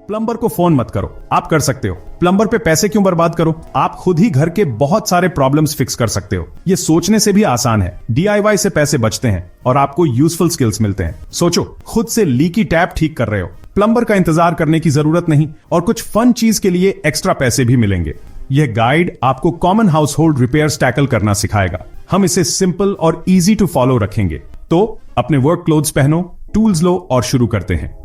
Plumber को phone मत करो, आप कर सकते हो। प्लम्बर पे पैसे क्यों बर्बाद करो, आप खुद ही घर के बहुत सारे प्रॉब्लम्स फिक्स कर सकते हो। ये सोचने से भी आसान है। DIY से पैसे बचते हैं और आपको यूजफुल स्किल्स मिलते हैं। सोचो, खुद से लीकी टैप ठीक कर रहे हो, प्लम्बर का इंतजार करने की जरूरत नहीं और कुछ फन चीज के लिए एक्स्ट्रा पैसे भी मिलेंगे। यह गाइड आपको common house hold repairs tackle करना सिखाएगा। हम इसे सिंपल और इजी टू फॉलो रखेंगे। तो अपने वर्क क्लोथ्स पहनो, टूल्स लो और शुरू करते हैं।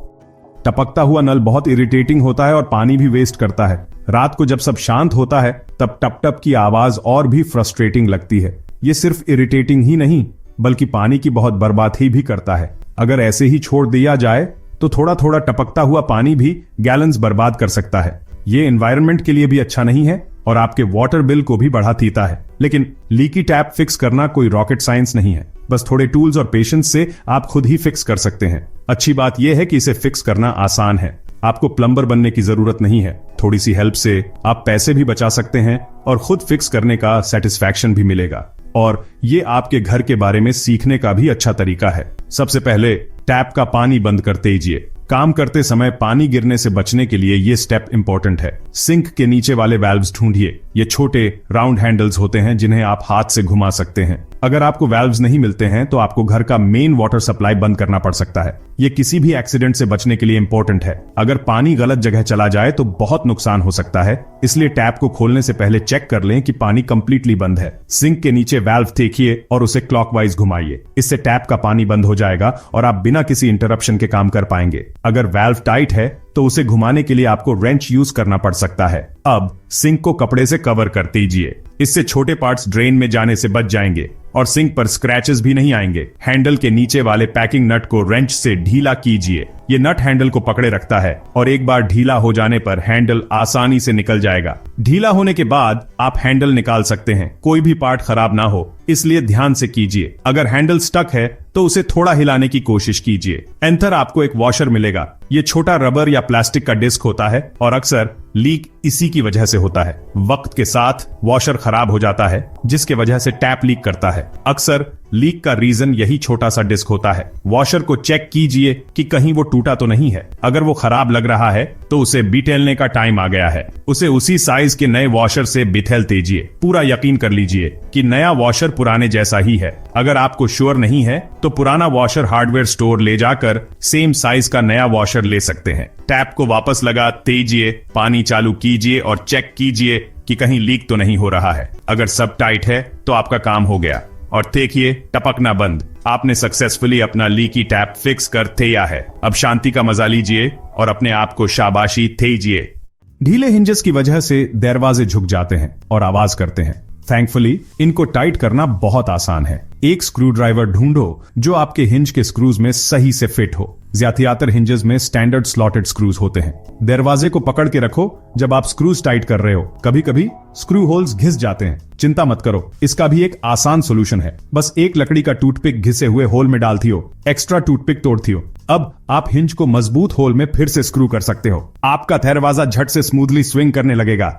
टपकता हुआ नल बहुत इरिटेटिंग होता है और पानी भी वेस्ट करता है। रात को जब सब शांत होता है तब टप टप की आवाज और भी फ्रस्ट्रेटिंग लगती है। ये सिर्फ इरिटेटिंग ही नहीं बल्कि पानी की बहुत बर्बादी भी करता है। अगर ऐसे ही छोड़ दिया जाए तो थोड़ा थोड़ा टपकता हुआ पानी भी गैलन्स बर्बाद कर सकता है। ये एनवायरनमेंट के लिए भी अच्छा नहीं है और आपके वाटर बिल को भी बढ़ा देता है। लेकिन लीकी टैप फिक्स करना कोई रॉकेट साइंस नहीं है। बस थोड़े टूल्स और पेशेंस से आप खुद ही फिक्स कर सकते हैं। अच्छी बात यह है कि इसे फिक्स करना आसान है। आपको प्लम्बर बनने की जरूरत नहीं है। थोड़ी सी हेल्प से आप पैसे भी बचा सकते हैं और खुद फिक्स करने का सेटिस्फैक्शन भी मिलेगा। और ये आपके घर के बारे में सीखने का भी अच्छा तरीका है। सबसे पहले टैप का पानी बंद कर दीजिए। काम करते समय पानी गिरने से बचने के लिए ये स्टेप इंपॉर्टेंट है। सिंक के नीचे वाले वाल्व्स ढूंढिए। ये छोटे राउंड हैंडल्स होते हैं जिन्हें आप हाथ से घुमा सकते हैं। अगर आपको वाल्व्स नहीं मिलते हैं तो आपको घर का मेन वाटर सप्लाई बंद करना पड़ सकता है। ये किसी भी एक्सीडेंट से बचने के लिए इंपॉर्टेंट है। अगर पानी गलत जगह चला जाए तो बहुत नुकसान हो सकता है, इसलिए टैप को खोलने से पहले चेक कर लें कि पानी कंप्लीटली बंद है। सिंक के नीचे वाल्व देखिए और उसे क्लॉकवाइज घुमाइए। इससे टैप का पानी बंद हो जाएगा और आप बिना किसी इंटरप्शन के काम कर पाएंगे। अगर वाल्व टाइट है तो उसे घुमाने के लिए आपको रेंच यूज करना पड़ सकता है। अब सिंक को कपड़े से कवर कर दीजिए। इससे छोटे पार्ट्स ड्रेन में जाने से बच जाएंगे और सिंक पर स्क्रैचेस भी नहीं आएंगे। हैंडल के नीचे वाले पैकिंग नट को रेंच से ढीला कीजिए। ये नट हैंडल को पकड़े रखता है और एक बार ढीला हो जाने पर हैंडल आसानी से निकल जाएगा। ढीला होने के बाद आप हैंडल निकाल सकते हैं। कोई भी पार्ट खराब ना हो इसलिए ध्यान से कीजिए। अगर हैंडल स्टक है तो उसे थोड़ा हिलाने की कोशिश कीजिए। एंथर आपको एक वॉशर मिलेगा। ये छोटा रबर या प्लास्टिक का डिस्क होता है और अक्सर लीक इसी की वजह से होता है। वक्त के साथ वॉशर खराब हो जाता है जिसके वजह से टैप लीक करता है। अक्सर लीक का रीजन यही छोटा सा डिस्क होता है। वॉशर को चेक कीजिए कि कहीं वो टूटा तो नहीं है। अगर वो खराब लग रहा है तो उसे बिठेलने का टाइम आ गया है। उसे उसी साइज के नए वॉशर से बिठेल दीजिए। पूरा यकीन कर लीजिए कि नया वॉशर पुराने जैसा ही है। अगर आपको श्योर नहीं है तो पुराना वॉशर हार्डवेयर स्टोर ले जाकर सेम साइज का नया वॉशर ले सकते हैं। टैप को वापस लगा दीजिए, पानी चालू कीजिए और चेक कीजिए कि कहीं लीक तो नहीं हो रहा है। अगर सब टाइट है तो आपका काम हो गया और देखिए टपकना बंद। आपने सक्सेसफुली अपना लीकी टैप फिक्स कर दिया है। अब शांति का मजा लीजिए और अपने आप को शाबाशी दीजिए। ढीले हिंजेस की वजह से दरवाजे झुक जाते हैं और आवाज करते हैं। थैंकफुली इनको टाइट करना बहुत आसान है। एक स्क्रू ड्राइवर ढूंढो जो आपके हिंज के स्क्रूज में सही से फिट हो। ज्यादातर हिंजेस में स्टैंडर्ड स्लॉटेड स्क्रूज होते हैं। दरवाजे को पकड़ के रखो जब आप स्क्रूज टाइट कर रहे हो। कभी कभी स्क्रू होल्स घिस जाते हैं। चिंता मत करो, इसका भी एक आसान सोल्यूशन है। बस एक लकड़ी का टूथपिक घिसे हुए होल में डालती हो, एक्स्ट्रा टूथपिक तोड़ती हो। अब आप हिंज को मजबूत होल में फिर से स्क्रू कर सकते हो। आपका दरवाजा झट से स्मूथली स्विंग करने लगेगा।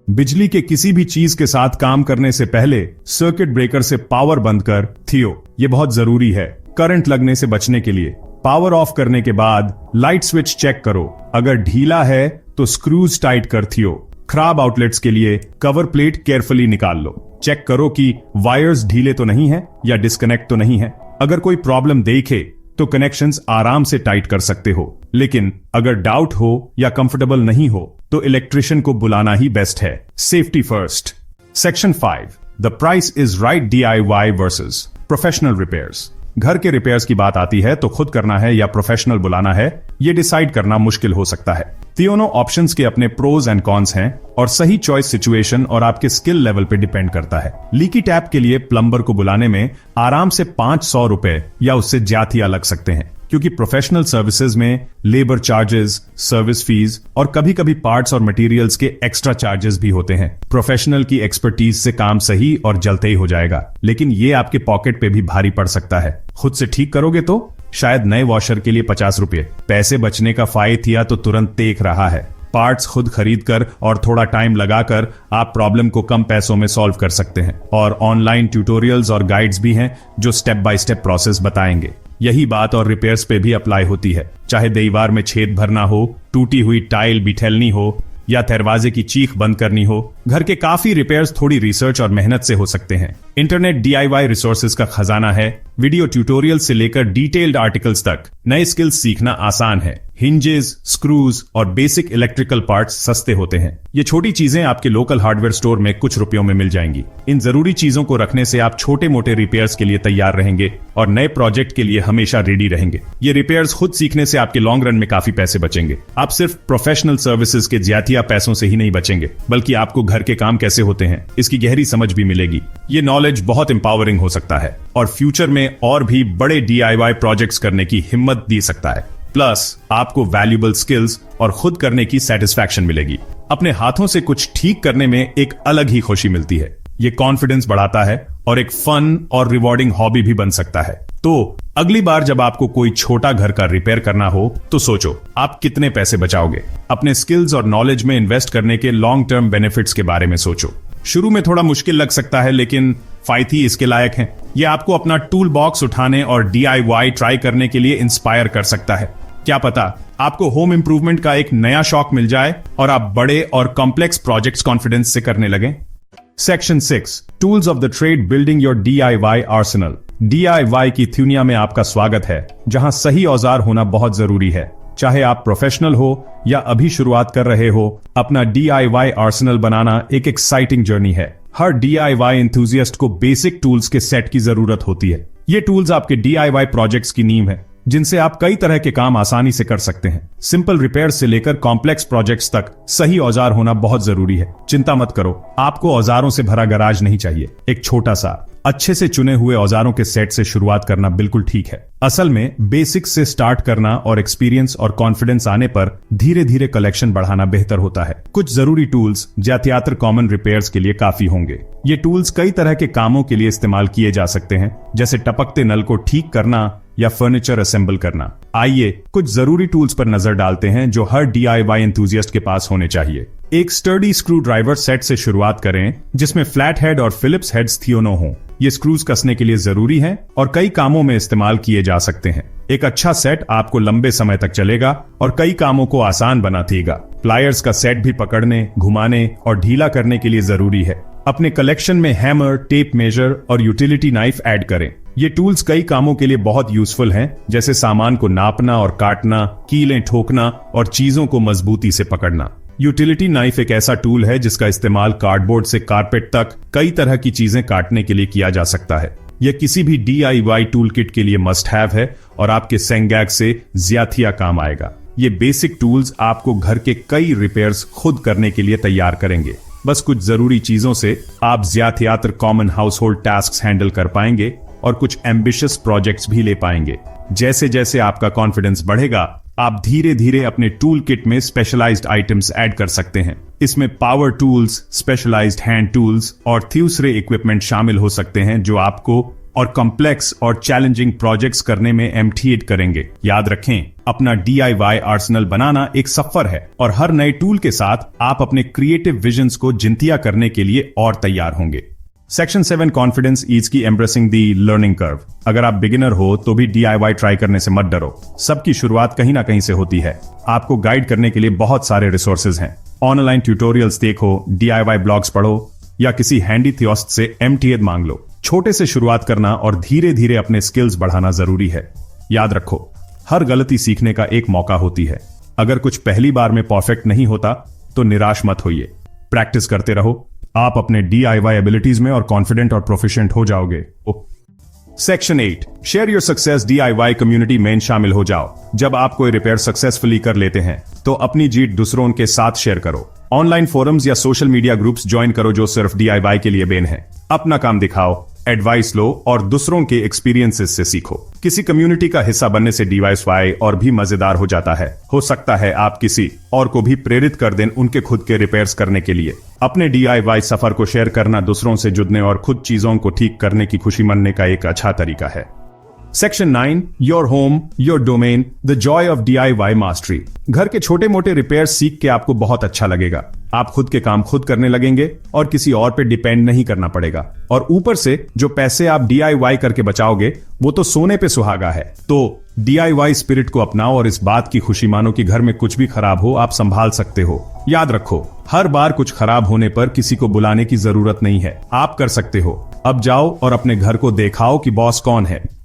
बिजली के किसी भी चीज के साथ काम करने से पहले सर्किट ब्रेकर से पावर बंद कर थियो। ये बहुत जरूरी है करंट लगने से बचने के लिए। पावर ऑफ करने के बाद लाइट स्विच चेक करो। अगर ढीला है तो स्क्रूज टाइट कर थियो। खराब आउटलेट्स के लिए कवर प्लेट केयरफुली निकाल लो। चेक करो कि वायर्स ढीले तो नहीं है या डिस्कनेक्ट तो नहीं है। अगर कोई प्रॉब्लम देखे तो कनेक्शंस आराम से टाइट कर सकते हो। लेकिन अगर डाउट हो या कंफर्टेबल नहीं हो तो इलेक्ट्रिशियन को बुलाना ही बेस्ट है। Safety first. Section 5 the price is right DIY versus professional repairs. घर के रिपेयर्स की बात आती है तो खुद करना है या प्रोफेशनल बुलाना है, ये डिसाइड करना मुश्किल हो सकता है। तीनों ऑप्शंस के अपने प्रोज एंड कॉन्स हैं और सही चॉइस सिचुएशन और आपके स्किल लेवल पे डिपेंड करता है। लीकी टैप के लिए प्लम्बर को बुलाने में आराम से 500 रुपए या उससे ज्यादा लग सकते हैं, क्योंकि प्रोफेशनल सर्विसेज में लेबर चार्जेस, सर्विस फीस और कभी कभी पार्ट्स और मटेरियल्स के एक्स्ट्रा चार्जेस भी होते हैं। प्रोफेशनल की एक्सपर्टीज से काम सही और जल्दी ही हो जाएगा, लेकिन ये आपके पॉकेट पे भी भारी पड़ सकता है। खुद से ठीक करोगे तो शायद नए वॉशर के लिए 50 रुपए। पैसे बचने का फायदा तो तुरंत देख रहा है। पार्ट्स खुद खरीद कर और थोड़ा टाइम लगाकर आप प्रॉब्लम को कम पैसों में सॉल्व कर सकते हैं। और ऑनलाइन ट्यूटोरियल्स और गाइड्स भी हैं जो स्टेप बाय स्टेप प्रोसेस बताएंगे। यही बात और रिपेयर्स पे भी अप्लाई होती है। चाहे दीवार में छेद भरना हो, टूटी हुई टाइल बिठेलनी हो या दरवाजे की चीख बंद करनी हो, घर के काफी रिपेयर्स थोड़ी रिसर्च और मेहनत से हो सकते हैं। इंटरनेट डीआईवाई रिसोर्सेज का खजाना है। वीडियो ट्यूटोरियल से लेकर डिटेल्ड आर्टिकल्स तक नए स्किल्स सीखना आसान है। हिंजेस, स्क्रूज और बेसिक इलेक्ट्रिकल पार्ट्स सस्ते होते हैं। ये छोटी चीजें आपके लोकल हार्डवेयर स्टोर में कुछ रुपयों में मिल जाएंगी। इन जरूरी चीजों को रखने से आप छोटे मोटे रिपेयर्स के लिए तैयार रहेंगे और नए प्रोजेक्ट के लिए हमेशा रेडी रहेंगे। ये रिपेयर्स खुद सीखने से आपके लॉन्ग रन में काफी पैसे बचेंगे। आप सिर्फ प्रोफेशनल सर्विसेज के ज्यादा पैसों से ही नहीं बचेंगे, बल्कि आपको घर के काम कैसे होते हैं इसकी गहरी समझ भी मिलेगी। ये नॉलेज बहुत एम्पावरिंग हो सकता है और फ्यूचर में और भी बड़े डीआईवाई प्रोजेक्ट्स करने की हिम्मत दे सकता है। प्लस आपको वैल्यूएबल स्किल्स और खुद करने की सेटिस्फैक्शन मिलेगी। अपने हाथों से कुछ ठीक करने में एक अलग ही खुशी मिलती है। ये कॉन्फिडेंस बढ़ाता है और एक फन और रिवॉर्डिंग हॉबी भी बन सकता है। तो अगली बार जब आपको कोई छोटा घर का रिपेयर करना हो तो सोचो आप कितने पैसे बचाओगे। अपने स्किल्स और नॉलेज में इन्वेस्ट करने के लॉन्ग टर्म बेनिफिट्स के बारे में सोचो। शुरू में थोड़ा मुश्किल लग सकता है, लेकिन फायदे इसके लायक हैं। ये आपको अपना टूल बॉक्स उठाने और डीआईवाई ट्राई करने के लिए इंस्पायर कर सकता है। क्या पता आपको होम इंप्रूवमेंट का एक नया शौक मिल जाए और आप बड़े और कॉम्प्लेक्स प्रोजेक्ट्स कॉन्फिडेंस से करने लगे। Section 6 tools of the trade building your DIY Arsenal. DIY की दुनिया में आपका स्वागत है, जहां सही औजार होना बहुत जरूरी है। चाहे आप प्रोफेशनल हो या अभी शुरुआत कर रहे हो, अपना डीआईवाई आर्सेनल बनाना एक एक्साइटिंग जर्नी है। हर डीआईवाई एंथुसियास्ट को बेसिक टूल्स के सेट की जरूरत होती है। ये टूल्स आपके डीआईवाई प्रोजेक्ट्स की नींव है, जिनसे आप कई तरह के काम आसानी से कर सकते हैं। सिंपल रिपेयर से लेकर कॉम्प्लेक्स प्रोजेक्ट्स तक सही औजार होना बहुत जरूरी है। चिंता मत करो, आपको औजारों से भरा गराज नहीं चाहिए। एक छोटा सा अच्छे से चुने हुए औजारों के सेट से शुरुआत करना बिल्कुल ठीक है। असल में बेसिक्स से स्टार्ट करना और एक्सपीरियंस और कॉन्फिडेंस आने पर धीरे धीरे कलेक्शन बढ़ाना बेहतर होता है। कुछ जरूरी टूल्स ज्यादातर कॉमन रिपेयर्स के लिए काफी होंगे। ये टूल्स कई तरह के कामों के लिए इस्तेमाल किए जा सकते हैं, जैसे टपकते नल को ठीक करना या फर्नीचर असेंबल करना। आइए कुछ जरूरी टूल्स पर नजर डालते हैं जो हर डीआईवाई एंथुसियास्ट के पास होने चाहिए। एक स्टर्डी स्क्रू ड्राइवर सेट से शुरुआत करें, जिसमें फ्लैट हेड और फिलिप्स हेड्स थियोनो हों। ये स्क्रूज कसने के लिए जरूरी हैं और कई कामों में इस्तेमाल किए जा सकते हैं। एक अच्छा सेट आपको लंबे समय तक चलेगा और कई कामों को आसान बना देगा। प्लायर्स का सेट भी पकड़ने, घुमाने और ढीला करने के लिए जरूरी है। अपने कलेक्शन में हैमर, टेप मेजर और यूटिलिटी नाइफ ऐड करें। ये टूल्स कई कामों के लिए बहुत यूजफुल हैं, जैसे सामान को नापना और काटना, कीलें ठोकना और चीजों को मजबूती से पकड़ना। यूटिलिटी नाइफ एक ऐसा टूल है जिसका इस्तेमाल कार्डबोर्ड से कारपेट तक कई तरह की चीजें काटने के लिए किया जा सकता है। यह किसी भी डीआईवाई टूल किट के लिए मस्ट हैव है और आपके सेंगैग से ज्यादा काम आएगा। ये बेसिक टूल्स आपको घर के कई रिपेयर्स खुद करने के लिए तैयार करेंगे। बस कुछ जरूरी चीजों से आप ज्यादातर common house hold task handle कर पाएंगे और कुछ एम्बिशियस प्रोजेक्ट्स भी ले पाएंगे। जैसे जैसे आपका कॉन्फिडेंस बढ़ेगा, आप धीरे धीरे अपने टूल किट में स्पेशलाइज्ड आइटम्स ऐड कर सकते हैं। इसमें power tools, specialized hand tools और दूसरे इक्विपमेंट शामिल हो सकते हैं जो आपको और कॉम्प्लेक्स और चैलेंजिंग प्रोजेक्ट्स करने में एम्पटीएड करेंगे। याद रखें, अपना डीआईवाई आर्सेनल बनाना एक सफर है और हर नए टूल के साथ आप अपने क्रिएटिव विजन्स को जिंतिया करने के लिए और तैयार होंगे। सेक्शन 7 कॉन्फिडेंस ईज की एम्ब्रेसिंग दी लर्निंग कर्व। अगर आप बिगिनर हो तो भी डीआईवाई ट्राई करने से मत डरो। सबकी शुरुआत कहीं ना कहीं से होती है। आपको गाइड करने के लिए बहुत सारे रिसोर्सेज हैं। ऑनलाइन ट्यूटोरियल्स देखो, डीआईवाई ब्लॉग्स पढ़ो या किसी हैंडी थियोस्ट से एमटीएड मांग लो। छोटे से शुरुआत करना और धीरे धीरे अपने स्किल्स बढ़ाना जरूरी है। याद रखो, हर गलती सीखने का एक मौका होती है। अगर कुछ पहली बार में परफेक्ट नहीं होता तो निराश मत होइए। प्रैक्टिस करते रहो, आप अपने डीआईवाई एबिलिटीज में और कॉन्फिडेंट और प्रोफिशिएंट हो जाओगे। Section 8 share your success DIY community में शामिल हो जाओ। जब आप कोई रिपेयर सक्सेसफुली कर लेते हैं तो अपनी जीत दूसरों के साथ शेयर करो। ऑनलाइन फोरम्स या सोशल मीडिया ग्रुप्स ज्वाइन करो जो सिर्फ डीआईवाई के लिए बेन है। अपना काम दिखाओ, एडवाइस लो और दूसरों के एक्सपीरियंसेस से सीखो। किसी कम्युनिटी का हिस्सा बनने से डीआईवाई और भी मजेदार हो जाता है। हो सकता है आप किसी और को भी प्रेरित कर दें उनके खुद के रिपेयर्स करने के लिए। अपने डीआईवाई सफर को शेयर करना दूसरों से जुड़ने और खुद चीजों को ठीक करने की खुशी मनने का एक अच्छा तरीका है। Section 9 your home your domain the Joy of DIY mastery. घर के छोटे मोटे रिपेयर सीख के आपको बहुत अच्छा लगेगा। आप खुद के काम खुद करने लगेंगे और किसी और पे डिपेंड नहीं करना पड़ेगा। और ऊपर से जो पैसे आप DIY करके बचाओगे वो तो सोने पे सुहागा है। तो DIY स्पिरिट को अपनाओ और इस बात की खुशी मानो कि घर में कुछ भी खराब हो आप संभाल सकते हो। याद रखो, हर बार कुछ खराब होने पर किसी को बुलाने की जरूरत नहीं है, आप कर सकते हो। अब जाओ और अपने घर को दिखाओ कि बॉस कौन है।